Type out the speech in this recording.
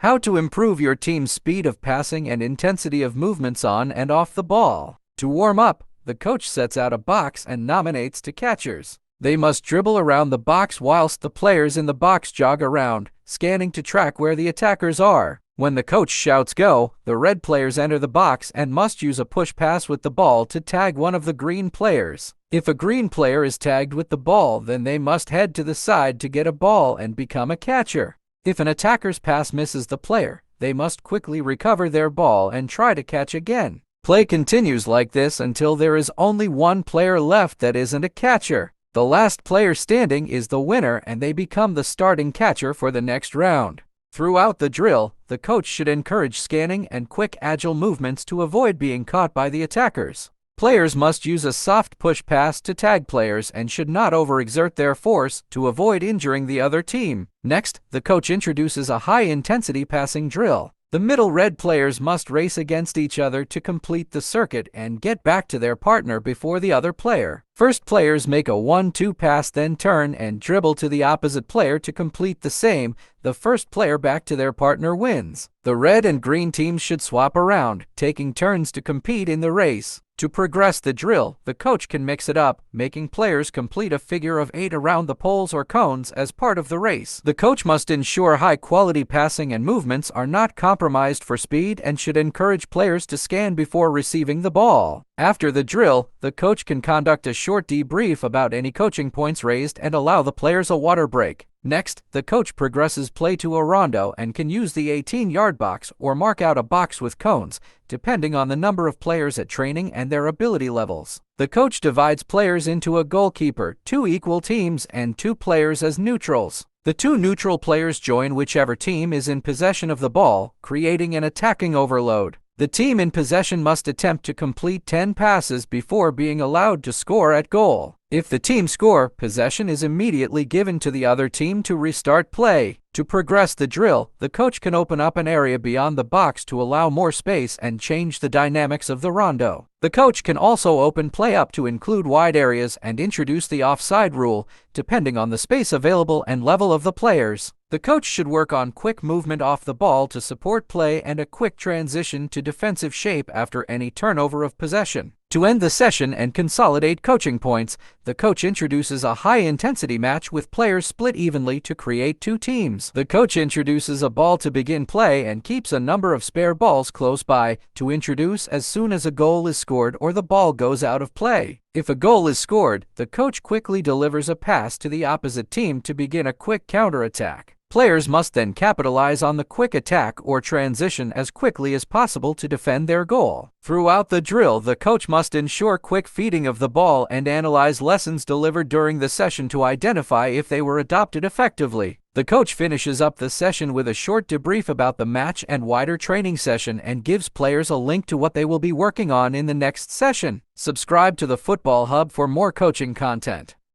How to improve your team's speed of passing and intensity of movements on and off the ball. To warm up, the coach sets out a box and nominates to catchers. They must dribble around the box whilst the players in the box jog around, scanning to track where the attackers are. When the coach shouts go, the red players enter the box and must use a push pass with the ball to tag one of the green players. If a green player is tagged with the ball, then they must head to the side to get a ball and become a catcher. If an attacker's pass misses the player, they must quickly recover their ball and try to catch again. Play continues like this until there is only one player left that isn't a catcher. The last player standing is the winner and they become the starting catcher for the next round. Throughout the drill, the coach should encourage scanning and quick agile movements to avoid being caught by the attackers. Players must use a soft push pass to tag players and should not overexert their force to avoid injuring the other team. Next, the coach introduces a high-intensity passing drill. The middle red players must race against each other to complete the circuit and get back to their partner before the other player. First players make a 1-2 pass, then turn and dribble to the opposite player to complete the same. The first player back to their partner wins. The red and green teams should swap around, taking turns to compete in the race. To progress the drill, the coach can mix it up, making players complete a figure of 8 around the poles or cones as part of the race. The coach must ensure high-quality passing and movements are not compromised for speed and should encourage players to scan before receiving the ball. After the drill, the coach can conduct a short debrief about any coaching points raised and allow the players a water break. Next, the coach progresses play to a rondo and can use the 18-yard box or mark out a box with cones, depending on the number of players at training and their ability levels. The coach divides players into a goalkeeper, 2 equal teams, and 2 players as neutrals. The 2 neutral players join whichever team is in possession of the ball, creating an attacking overload. The team in possession must attempt to complete 10 passes before being allowed to score at goal. If the team score, possession is immediately given to the other team to restart play. To progress the drill, the coach can open up an area beyond the box to allow more space and change the dynamics of the rondo. The coach can also open play up to include wide areas and introduce the offside rule, depending on the space available and level of the players. The coach should work on quick movement off the ball to support play and a quick transition to defensive shape after any turnover of possession. To end the session and consolidate coaching points, the coach introduces a high-intensity match with players split evenly to create 2 teams. The coach introduces a ball to begin play and keeps a number of spare balls close by to introduce as soon as a goal is scored or the ball goes out of play. If a goal is scored, the coach quickly delivers a pass to the opposite team to begin a quick counterattack. Players must then capitalize on the quick attack or transition as quickly as possible to defend their goal. Throughout the drill, the coach must ensure quick feeding of the ball and analyze lessons delivered during the session to identify if they were adopted effectively. The coach finishes up the session with a short debrief about the match and wider training session and gives players a link to what they will be working on in the next session. Subscribe to the Football Hub for more coaching content.